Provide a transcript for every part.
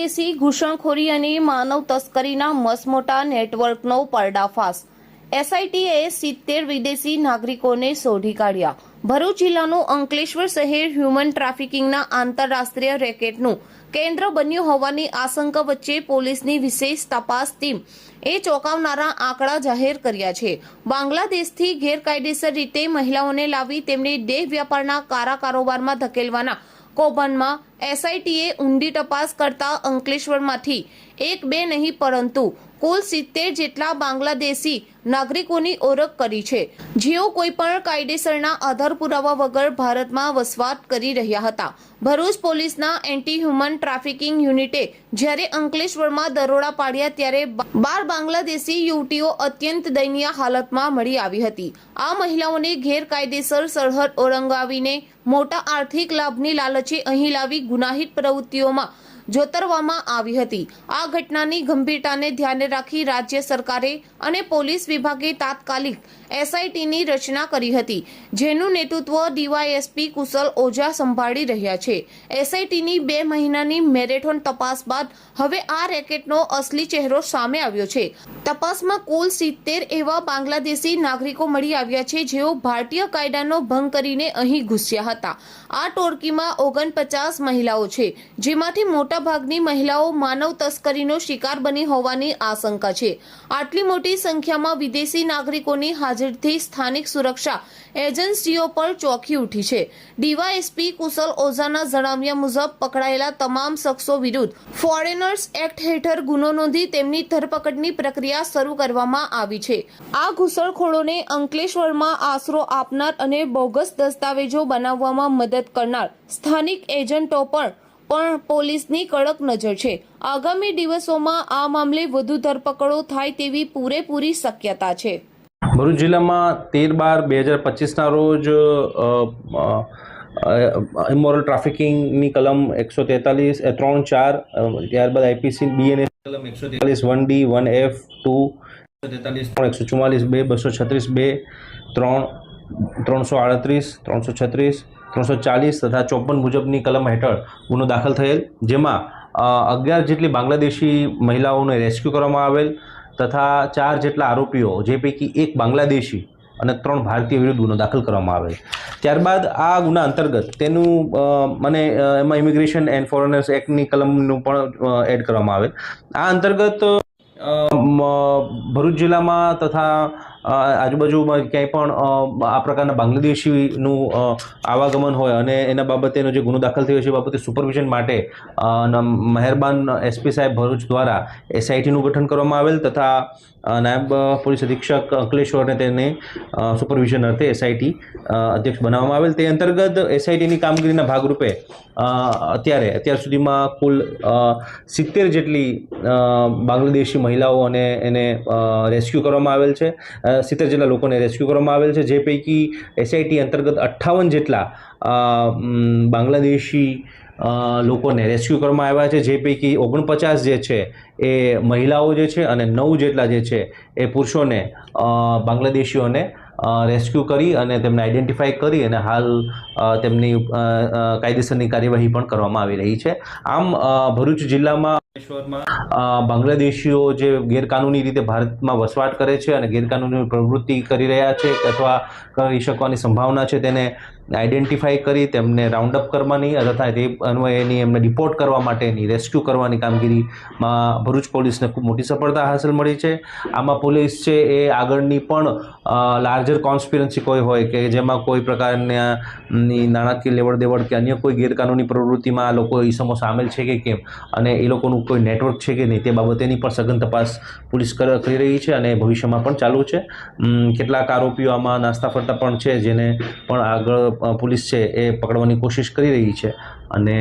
બાંગ્લાદેશી ઘૂસણખોરી અને માનવ તસ્કરીના મસમોટા નેટવર્કનો પર્દાફાશ। એસઆઈટીએ 70 વિદેશી નાગરિકોને શોધી કાઢ્યા। ભરૂચ જિલ્લાનું અંકલેશ્વર શહેર હ્યુમન ટ્રાફિકિંગના આંતરરાષ્ટ્રીય રેકેટનું કેન્દ્ર બન્યું હોવાની આશંકા વચ્ચે પોલીસની વિશેષ તપાસ ટીમ એ ચોંકાવનારા આંકડા જાહેર કર્યા છે। બાંગ્લાદેશથી ગેરકાયદેસર રીતે મહિલાઓને લાવી તેમને દેહ વ્યાપારના કાળા કારોબારમાં ધકેલવાના કૌભાંડમાં એસઆઈટીએ ઊંડી તપાસ કરતા અંકલેશ્વરમાંથી એક બે નહીં પરંતુ કુલ 70 જેટલા બાંગ્લાદેશી નાગરિકોની ઓળખ કરી છે, જેઓ કોઈપણ કાયદેસરના આધાર પુરાવા વગર ભારતમાં વસવાટ કરી રહ્યા હતા। ભરૂચ પોલીસના એન્ટી હ્યુમન ટ્રાફિકિંગ યુનિટે જ્યારે અંકલેશ્વરમાં દરોડા પાડ્યા ત્યારે 12 બાંગ્લાદેશી યુવતીઓ અત્યંત દયનીય હાલતમાં મળી આવી હતી। આ મહિલાઓને ગેરકાયદેસર સરહદ ઓળંગાવીને મોટા આર્થિક લાભની લાલચે અહીં લાવી ગુનાહિત પ્રવૃત્તિઓમાં જોતરવામાં આવી હતી। આ ઘટનાની ગંભીરતાને ધ્યાને રાખી રાજ્ય સરકારે અને પોલીસ વિભાગે તાત્કાલિક એસઆઈટીની રચના કરી હતી, જેનું નેતૃત્વ ડીવાયએસપી કુશલ ઓઝા સંભાળી રહ્યા છે। એસઆઈટીની 2 મહિનાની મેરેથોન તપાસ બાદ હવે આ રેકેટનો અસલી ચહેરો સામે આવ્યો છે। તપાસમાં કુલ 70 એવા બાંગ્લાદેશી નાગરિકો મળી આવ્યા છે, જેઓ ભારતીય કાયદાનો ભંગ કરીને અહીં ઘૂસ્યા હતા। આ ટોળકીમાં 49 મહિલાઓ છે, જેમાંથી મોટાભાગની મહિલાઓ માનવ તસ્કરીનો શિકાર બની હોવાની આશંકા છે। આટલી મોટી સંખ્યામાં વિદેશી નાગરિકોની હાજરીથી સ્થાનિક સુરક્ષા એજન્સીઓ પર ચોંકી ઉઠી છે। ડીવાયએસપી કુશલ ઓઝાના જણાવ્યા મુજબ પકડાયેલા તમામ શખ્સો વિરુદ્ધ ફોરેનર્સ એક્ટ હેઠળ ગુનો નોંધી તેમની ધરપકડની પ્રક્રિયા શરૂ કરવામાં આવી છે। આ ઘૂસણખોરોને અંકલેશ્વરમાં આશરો આપનાર અને બોગસ દસ્તાવેજો બનાવવામાં મદદ કરનાર સ્થાનિક એજન્ટો પર પણ પોલીસની કડક નજર છે। આગામી દિવસોમાં આ મામલે વધુ ધરપકડો થાય તેવી પૂરેપૂરી શક્યતા છે। ભરૂચ જિલ્લામાં 13/12/2025ના રોજ ઇમોરલ ટ્રાફિકિંગની કલમ 143 3-4 ત્યારબાદ આઈપીસી બીએનએસ કલમ 143 1D 1F 2 143 2 236 2 338 336 340 તથા 54 મુજબની કલમ હેઠળ ગુનો દાખલ થયેલ, જેમાં 11 જેટલી બાંગ્લાદેશી મહિલાઓને રેસ્ક્યુ કરવામાં આવેલ તથા 4 જેટલા આરોપીઓ, જે પૈકી 1 બાંગ્લાદેશી અને 3 ભારતીય વિરુદ્ધ ગુનો દાખલ કરવામાં આવેલ। ત્યારબાદ આ ગુના અંતર્ગત તેનું એમાં ઇમિગ્રેશન એન્ડ ફોરેનર્સ એક્ટની કલમનું પણ એડ કરવામાં આવેલ। આ અંતર્ગત ભરૂચ જિલ્લામાં તથા આજુબાજુમાં ક્યાંય પણ આ પ્રકારના બાંગ્લાદેશીનું આવાગમન હોય અને એના બાબતેનો જે ગુનો દાખલ થયો છે એ બાબતે સુપરવિઝન માટે મહેરબાન એસપી સાહેબ ભરૂચ દ્વારા એસઆઈટીનું ગઠન કરવામાં આવેલ તથા નાયબ પોલીસ અધિક્ષક અંકલેશ્વરને તેને સુપરવિઝન અર્થે એસઆઈટી અધ્યક્ષ બનાવવામાં આવેલ। તે અંતર્ગત એસઆઈટીની કામગીરીના ભાગરૂપે અત્યાર સુધીમાં કુલ 70 જેટલી બાંગ્લાદેશી મહિલાઓ અને એને રેસ્ક્યુ કરવામાં આવેલ છે। 70 જેટલા લોકોને રેસ્ક્યુ કરવામાં આવેલ છે, જે પૈકી એસઆઈટી અંતર્ગત 58 જેટલા બાંગ્લાદેશી લોકોને રેસ્ક્યુ કરવામાં આવ્યા છે, જે પૈકી 49 જે છે એ મહિલાઓ જે છે અને 9 જેટલા જે છે એ પુરુષોને બાંગ્લાદેશીઓને રેસ્ક્યુ કરી અને તેમને આઈડેન્ટિફાઈ કરી અને હાલ તેમની કાયદેસરની કાર્યવાહી પણ કરવામાં આવી રહી છે। આમ ભરૂચ જિલ્લામાં બાંગ્લાદેશીઓ જે ગેરકાનૂની રીતે ભારતમાં વસવાટ કરે છે અને ગેરકાનૂની પ્રવૃત્તિ કરી રહ્યા છે અથવા કરી શકવાની સંભાવના છે, તેને આઈડેન્ટિફાઈ કરી તેમને રાઉન્ડ અપ કરવાની તથા તે અન્વયેની એમને ડિપોર્ટ કરવા માટેની રેસ્ક્યુ કરવાની કામગીરીમાં ભરૂચ પોલીસને ખૂબ મોટી સફળતા હાંસલ મળી છે। આમાં પોલીસ છે એ આગળની પણ લાર્જર કોન્સ્પિરન્સી કોઈ હોય કે જેમાં કોઈ પ્રકારની નાણાકીય લેવડ દેવડ કે અન્ય કોઈ ગેરકાનૂની પ્રવૃત્તિમાં આ લોકો ઈસમો સામેલ છે કે કેમ અને એ લોકોનું કોઈ નેટવર્ક છે કે નહીં તે બાબતેની પણ સઘન તપાસ પોલીસ કરી રહી છે અને ભવિષ્યમાં પણ ચાલુ છે। કેટલાક આરોપીઓ આમાં નાસ્તા ફરતા પણ છે, જેને પણ આગળ પોલીસ છે એ પકડવાની કોશિશ કરી રહી છે અને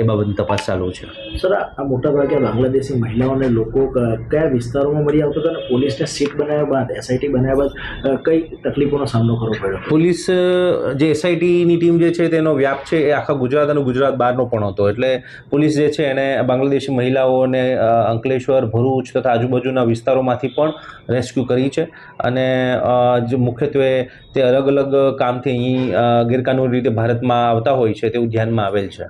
એ બાબતની તપાસ ચાલુ છે। સર, આ મોટાભાગે બાંગ્લાદેશી મહિલાઓને લોકો કયા વિસ્તારોમાં મળી આવતા હતા અને પોલીસને સીટ બનાવ્યા બાદ એસઆઈટી બનાવ્યા બાદ કઈ તકલીફોનો સામનો કરવો પડ્યો? પોલીસ જે એસઆઈટીની ટીમ જે છે તેનો વ્યાપ છે એ આખા ગુજરાત અને ગુજરાત બહારનો પણ હતો, એટલે પોલીસ જે છે એને બાંગ્લાદેશી મહિલાઓને અંકલેશ્વર, ભરૂચ તથા આજુબાજુના વિસ્તારોમાંથી પણ રેસ્ક્યુ કરી છે અને જે મુખ્યત્વે તે અલગ અલગ કામથી અહીં ગેરકાનૂની રીતે ભારતમાં આવતા હોય છે તેવું ધ્યાનમાં આવેલ છે।